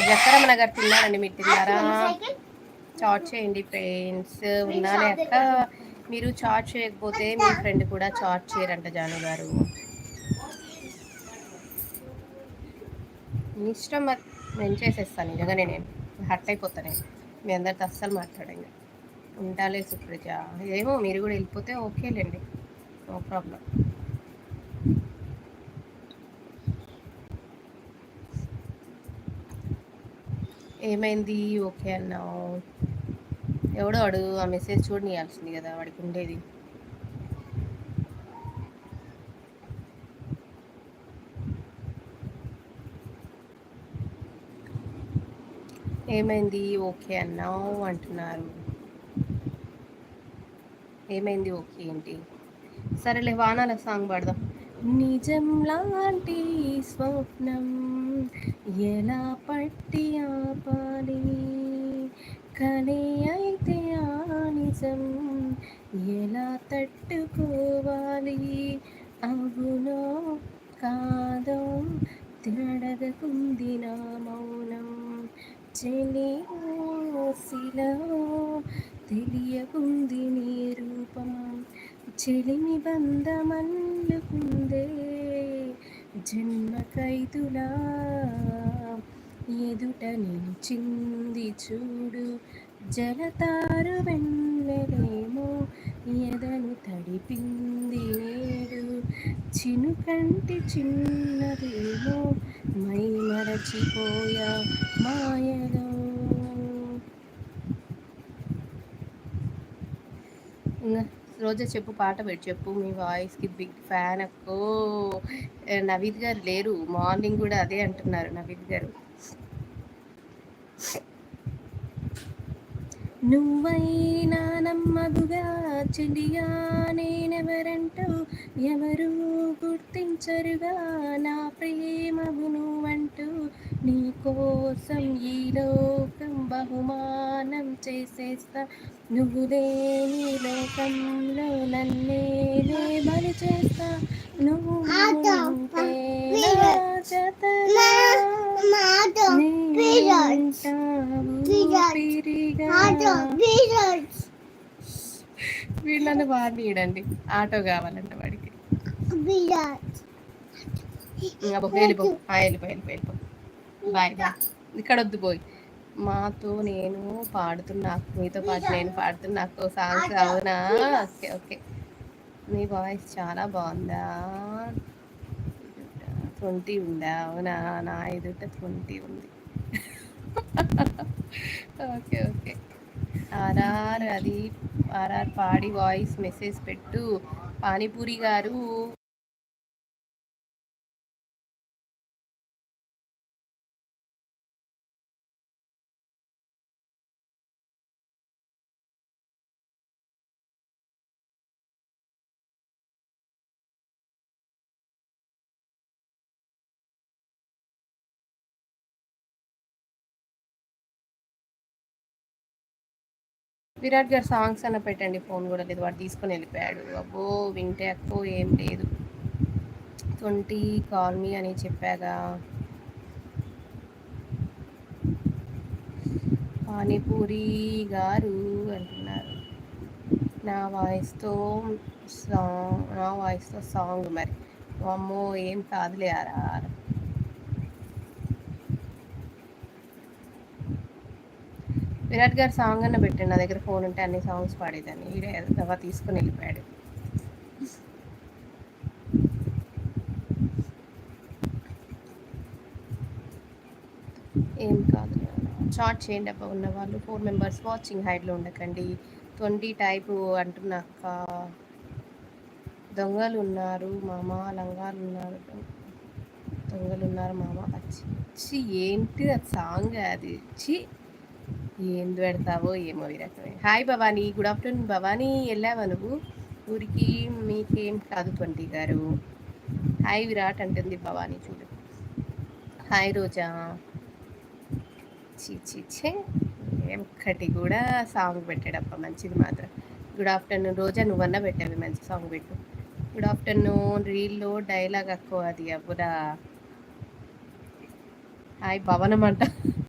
జక్కరమ్మ నగర్ తిన్నారండి, మీరు తిన్నారా? చాట్ చేయండి ఫ్రెండ్స్. ఉన్నానే అక్క, మీరు చాట్ చేయకపోతే మీ ఫ్రెండ్ కూడా చాట్ చేయరంట జాను గారు. ఇష్టం నేను చేసేస్తాను నిజంగానే, నేను హర్ట్ అయిపోతాను. మీ అందరితో అస్సలు మాట్లాడండి. ఉంటాలే సుప్రజ, ఏమో మీరు కూడా వెళ్ళిపోతే ఓకేలేండి, నో ప్రాబ్లం. ఏమైంది ఓకే అన్నావు? ఎవడో వాడు ఆ మెసేజ్ చూడనియాల్సింది కదా, వాడికి ఉండేది. ఏమైంది ఓకే అన్నావు అంటున్నారు. ఏమైంది ఓకే ఏంటి? సరేలే, వానాల సాంగ్ పాడదాం. నిజం లాంటి స్వప్నం ఎలా పట్టి ఆపాలి, కనే అయితే ఆ నిజం ఎలా తట్టుకోవాలి, అవునో కాదో తిరడగకుంది నా మౌనం, చెలిలో శిలలో తెలియకుంది నీ రూపం, చెలిమి బంధమల్లుకుందే జన్మ ఖైదులా, ఎదుట నిలిచింది చూడు జలతారు వెన్నెలేమో, ఎదను తడిపింది నేడు చినుకంటి చిన్నదేమో, మై మరచిపోయా మాయలో. రోజా చెప్పు, పాట పెట్టి చెప్పు, మీ వాయిస్కి బిగ్ ఫ్యాన్ అక్కో. నవీద్ గారు లేరు, మార్నింగ్ కూడా అదే అంటున్నారు నవీద్ గారు. నువ్వైనా నమ్మదుగా చెలియా నేనెవరంటూ, ఎవరు గుర్తించరుగా నా ప్రేమవు నువ్వంటూ, నీ కోసం ఈ లోకం బహుమానం చేసేస్తా, నువ్వు లేని లోకంలో నన్నేనే బలి చేస్తా, నువ్వు ఉంటే నా జతగా వీళ్ళని వాడియడండి, ఆటో కావాలంట వాడికి. వెళ్ళిపో వెళ్ళిపో బాయ్ బాయ్. ఇక్కడ వద్దు పోయి. మాతో నేను పాడుతున్నా, మీతో పాటు నేను పాడుతున్నా సాంగ్స్. అవునా, ఓకే ఓకే. మీ వాయిస్ చాలా బాగుందా? 20 ఉందా? అవునా, నా ఎదుట 20 ఉంది. Okay okay. అది ఆర్ఆర్ పాడి వాయిస్ మెసేజ్ పెట్టు. పానీపూరి గారు విరాట్ గారు సాంగ్స్ అన్న పెట్టండి. ఫోన్ కూడా లేదు, వాడు తీసుకొని వెళ్ళిపోయాడు. అబ్బో వింటే అక్కో ఏం లేదు. 20 కాల్ మీ అని చెప్పాగా. పానీపూరి గారు అంటున్నారు నా వాయిస్తో సాంగ్. మరి అమ్మో ఏం కాదులే ఆరా. విరాట్ గారు సాంగ్ అన్న పెట్టండి, నా దగ్గర ఫోన్ ఉంటే అన్ని సాంగ్స్ పాడేదాన్ని. ఈడే దవా తీసుకుని వెళ్ళిపోయాడు. ఏం కాదు, చాట్ చేయండి అబ్బా. ఉన్న వాళ్ళు 4 మెంబర్స్ వాచింగ్. హైడ్లో ఉండకండి. 20 టైపు అంటున్నాక. దొంగలు ఉన్నారు మామ, లంగాలు ఉన్నారు, దొంగలు ఉన్నారు మామ. వచ్చి ఏంటి అది సాంగ్? అది వచ్చి ఏం పెడతావో ఏమో విరకమే. Hi Bhavani, good afternoon Bhavani. వెళ్ళావా నువ్వు ఊరికి? మీకేం కాదు 20 గారు. హాయ్ విరాట్ అంటుంది భవానీ, చూడు. హాయ్ రోజా. చీచే ఒక్కటి కూడా సాంగ్ పెట్టాడప్ప, మంచిది మాత్రం. గుడ్ ఆఫ్టర్నూన్ రోజా, నువ్వన్నా పెట్టావి, మంచి సాంగ్ పెట్టు. Good afternoon. రీల్లో డైలాగ్ అక్కో అది అవ్వరా. హాయ్ భవనం అంట.